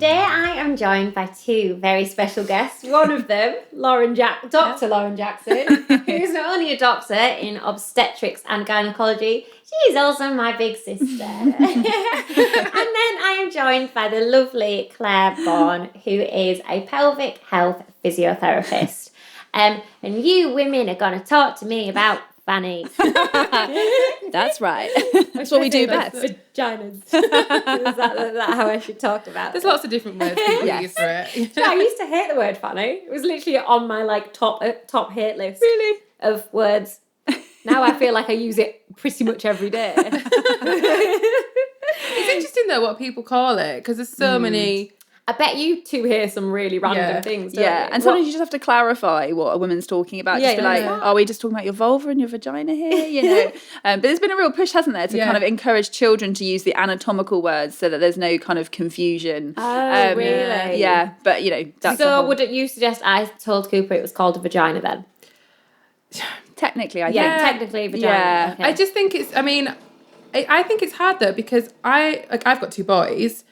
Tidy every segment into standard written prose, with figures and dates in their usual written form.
Today I am joined by two very special guests. One of them, Dr. Lauren Jackson, who's not only a doctor in obstetrics and gynaecology, she's also my big sister. And then I am joined by the lovely Clare Bourne, who is a pelvic health physiotherapist. And you women are going to talk to me about fanny. That's right. That's what we do best. Vaginas. Is that how I should talk about There's it? lots of different words people use for it. I used to hate the word fanny. It was literally on my top hate list. Really? Of words. Now I feel like I use it pretty much every day. It's interesting though what people call it, because there's so many. I bet you two hear some really random things, don't you? And sometimes you just have to clarify what a woman's talking about. Just be like, are we just talking about your vulva and your vagina here? You know. But there's been a real push, hasn't there, to kind of encourage children to use the anatomical words so that there's no kind of confusion. Oh, really? Yeah, but that's so would you suggest I told Cooper it was called a vagina then? technically, I think. Technically a vagina. Yeah. Okay. I just think it's. I mean, I think it's hard though, because I've got two boys.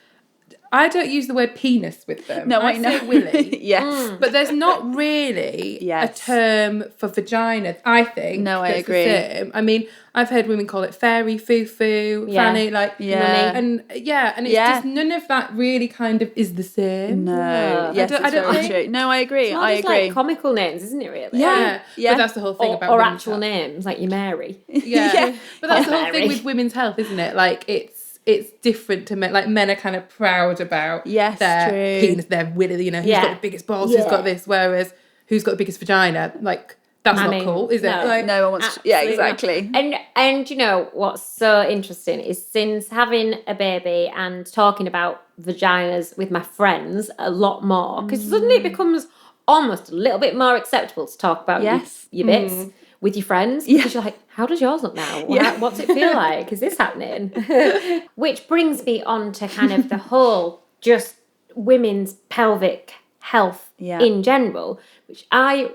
I don't use the word penis with them. No, I know. say willy. Yes. But there's not really a term for vagina, I think. No, I that's agree. The same. I mean, I've heard women call it fairy, foo-foo, fanny, and it's just none of that really kind of is the same. No. Yes, I don't very think. true. No, I agree. It's I just agree. like comical names, isn't it, really? Yeah. But that's the whole thing about or women's actual health. names, like your Mary. Yeah. But that's the whole Mary. thing with women's health, isn't it? Like, it's different to men. Like, men are kind of proud about their penis, their willy, who's got the biggest balls, who's got this, whereas who's got the biggest vagina? Like, that's not cool, is it? No. Like, no one wants to, exactly. And you know what's so interesting is since having a baby and talking about vaginas with my friends a lot more, because suddenly it becomes almost a little bit more acceptable to talk about your bits with your friends, because you're like, how does yours look now? What's it feel like? Is this happening? Which brings me on to kind of the whole just women's pelvic health in general, which I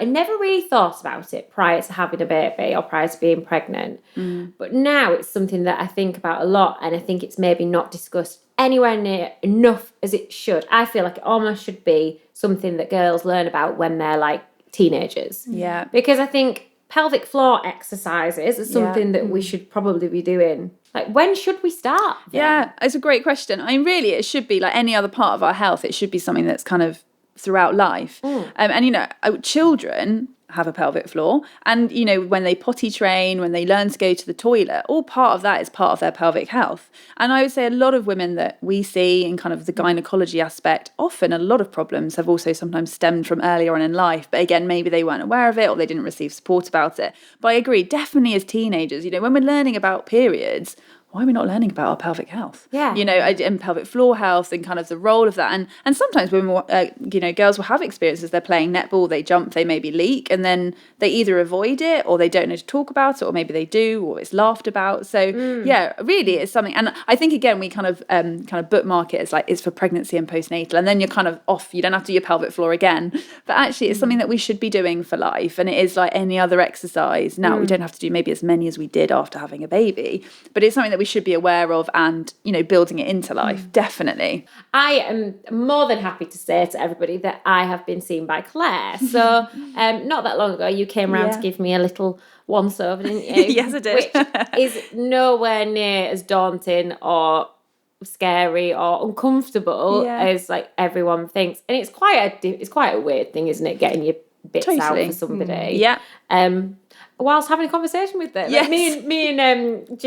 never really thought about it prior to having a baby or prior to being pregnant. But now it's something that I think about a lot, and I think it's maybe not discussed anywhere near enough as it should. I feel like it almost should be something that girls learn about when they're like teenagers. Yeah. Because I think pelvic floor exercises is something that we should probably be doing. Like, when should we start? Yeah, it's a great question. I mean, really, it should be like any other part of our health. It should be something that's kind of throughout life. And, children have a pelvic floor. And, when they potty train, when they learn to go to the toilet, all part of that is part of their pelvic health. And I would say a lot of women that we see in kind of the gynecology aspect, often a lot of problems have also sometimes stemmed from earlier on in life. But again, maybe they weren't aware of it or they didn't receive support about it. But I agree, definitely as teenagers, when we're learning about periods, why are we not learning about our pelvic health? Yeah. And pelvic floor health and kind of the role of that. And sometimes women, girls will have experiences. They're playing netball, they jump, they maybe leak, and then they either avoid it or they don't know to talk about it, or maybe they do, or it's laughed about. So really it's something. And I think, again, we kind of bookmark it as like it's for pregnancy and postnatal, and then you're kind of off. You don't have to do your pelvic floor again. But actually it's something that we should be doing for life. And it is like any other exercise. Now, we don't have to do maybe as many as we did after having a baby, but it's something that we should be aware of and, building it into life, definitely. I am more than happy to say to everybody that I have been seen by Claire. So not that long ago, you came around to give me a little once-over, didn't you? Yes, I did. Which is nowhere near as daunting or scary or uncomfortable as like everyone thinks. And it's quite a weird thing, isn't it, getting your bits out for somebody. Whilst having a conversation with them. Yes. Like me and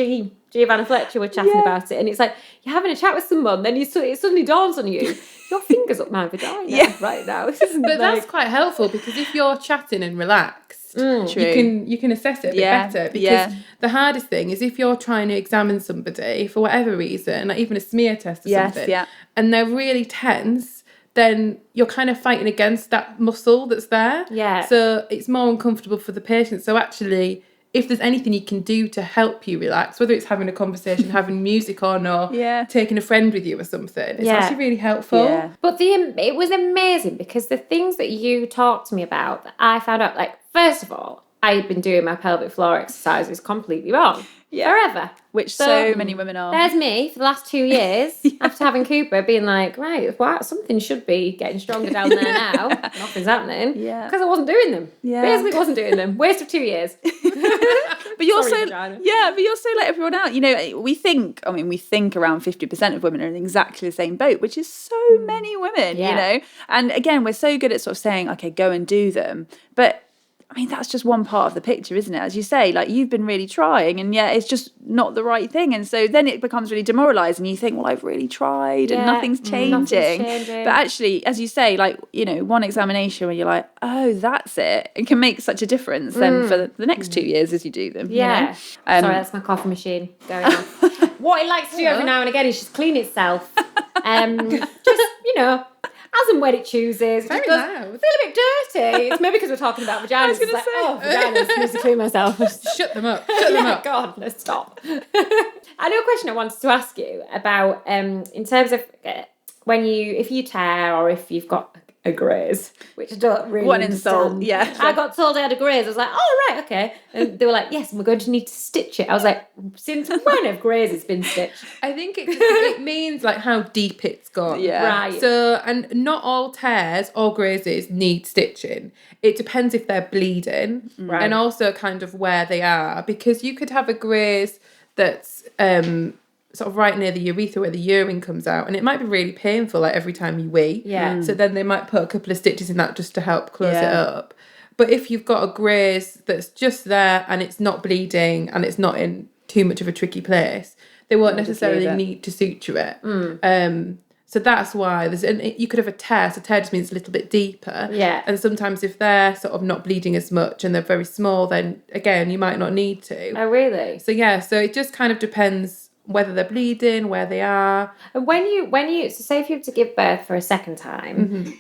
Giovanna Fletcher were chatting about it, and it's like you're having a chat with someone, then it suddenly dawns on you, your finger's up my vagina right now. But that's quite helpful, because if you're chatting and relaxed, you can assess it a bit better. Because the hardest thing is if you're trying to examine somebody for whatever reason, like even a smear test or something, and they're really tense, then you're kind of fighting against that muscle that's there. Yeah. So it's more uncomfortable for the patient. So actually, if there's anything you can do to help you relax, whether it's having a conversation, having music on, or taking a friend with you or something, it's actually really helpful. Yeah. But it was amazing, because the things that you talked to me about that I found out, like, first of all, I had been doing my pelvic floor exercises completely wrong. forever. Which so many women are. There's me for the last 2 years after having Cooper being like, right, something should be getting stronger down there now. Nothing's happening. Yeah. Because I wasn't doing them. Yeah. Basically wasn't doing them. Waste of 2 years. But you're so like everyone else. You know, we think around 50% of women are in exactly the same boat, which is so many women, you know. And again, we're so good at sort of saying, okay, go and do them. But I mean, that's just one part of the picture, isn't it? As you say, like, you've been really trying and yet it's just not the right thing. And so then it becomes really demoralising. You think, well, I've really tried and nothing's changing. But actually, as you say, like, you know, one examination where you're like, oh, that's it. It can make such a difference then for the next 2 years as you do them. Yeah. You know? Sorry, that's my coffee machine going on. What it likes to do every now and again is just clean itself. Just, you know, as and when it chooses. Very loud. I feel a bit dirty. It's maybe because we're talking about vaginas. I was going to say. Vaginas, needs to clean myself. Shut them up. Shut them up. God, no, stop. I know a question I wanted to ask you about in terms of if you tear or if you've got a graze, which I don't really One understand. insult, yeah. I got told I had a graze. I was like, oh, right, okay. And they were like, yes, and we're going to need to stitch it. I was like, since when have grazes been stitched? I think it means like how deep it's gone. Yeah. Right. So, and not all tears or grazes need stitching. It depends if they're bleeding and also kind of where they are, because you could have a graze that's sort of right near the urethra where the urine comes out, and it might be really painful like every time you wee. Yeah. So then they might put a couple of stitches in that just to help close it up. But if you've got a graze that's just there and it's not bleeding and it's not in too much of a tricky place, they won't necessarily need to suture it. So that's why you could have a tear. So tear just means a little bit deeper. Yeah. And sometimes if they're sort of not bleeding as much and they're very small, then again, you might not need to. Oh, really? So yeah, so it just kind of depends whether they're bleeding, where they are. And when you so say if you have to give birth for a second time,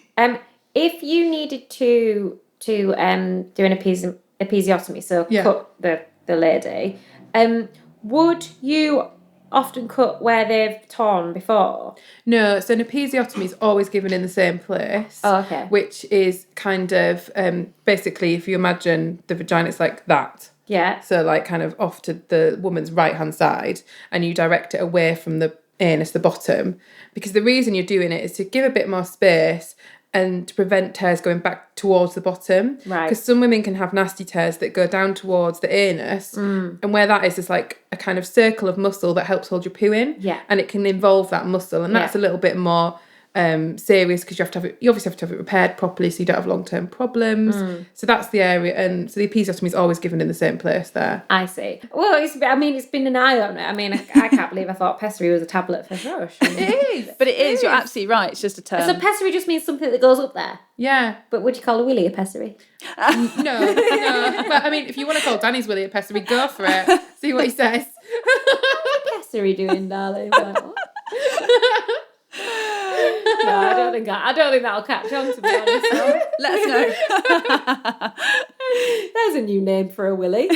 if you needed to do an episiotomy, so cut the lady, would you often cut where they've torn before? No, so an episiotomy is always given in the same place. Oh, okay. Which is kind of basically, if you imagine the vagina, it's like that. Yeah. So like kind of off to the woman's right hand side, and you direct it away from the anus, the bottom, because the reason you're doing it is to give a bit more space and to prevent tears going back towards the bottom. Right. Because some women can have nasty tears that go down towards the anus, and where that is like a kind of circle of muscle that helps hold your poo in. Yeah. And it can involve that muscle, and that's a little bit more serious because you obviously have to have it repaired properly so you don't have long-term problems. So that's the area, and so the episiotomy is always given in the same place there. I see. Well, it's been an eye-opener. I mean, I can't believe I thought pessary was a tablet for thrush. It is. But it is, you're absolutely right. It's just a term. So pessary just means something that goes up there. Yeah. But would you call a willy a pessary? No. But I mean, if you want to call Danny's Willie a pessary, go for it. See what he says. What's pessary doing, darling? Like, what? No, I don't think that'll catch on, to be honest. So. Let us know. There's a new name for a willy.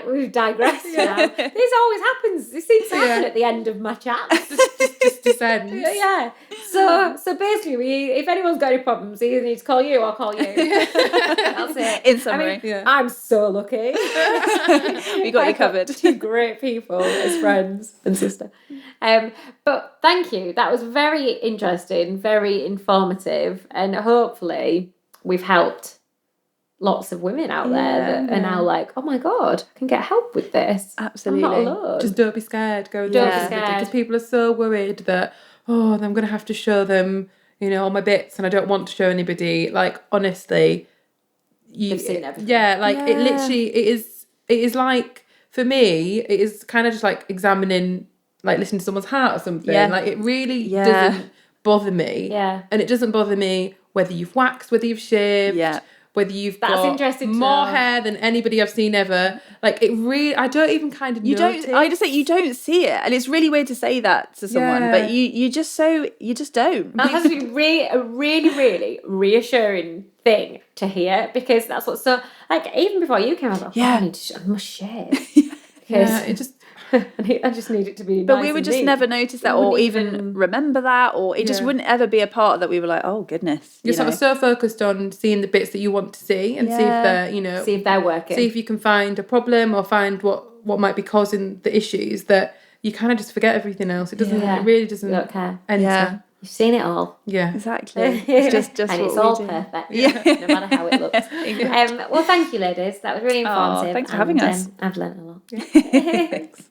We've digressed now. This always happens. This seems to happen at the end of my chat. just descends. Yeah. So basically, if anyone's got any problems, they either need to call you or call you. That's it. In summary, I'm so lucky. We got you covered. Two great people as friends and sister. But thank you. That was very interesting, very informative, and hopefully we've helped lots of women out there that are now like, oh my God, I can get help with this. Absolutely. I'm not alone. Just don't be scared. Don't be scared. Because people are so worried that, I'm going to have to show them, all my bits and I don't want to show anybody. Like, honestly, you've seen everything. Yeah, like it literally, it is like, for me, it is kind of just like examining, like listening to someone's heart or something. Yeah. Like it really doesn't bother me. Yeah. And it doesn't bother me whether you've waxed, whether you've shaved. Yeah. Whether you've That's got interesting to more know. hair than anybody I've seen ever. Like, it really, I don't even kind of notice. I just say you don't see it. And it's really weird to say that to someone, but you just don't. That has to be a really, really reassuring thing to hear, because that's what's so, like, even before you came, I was like, I must shave. Yeah, it just, I just need it to be but nice we would and just neat. never notice that or even remember that, or it just wouldn't ever be a part that we were like, oh goodness. You're sort of so focused on seeing the bits that you want to see and see if they're, see if they're working. See if you can find a problem or find what might be causing the issues, that you kind of just forget everything else. It doesn't. It really doesn't You don't care. enter. Yeah. You've seen it all. Yeah, exactly. It's just and what it's all we do. perfect. No matter how it looks. Well, thank you, ladies. That was really informative. Thanks for having us. I've learned a lot. Thanks.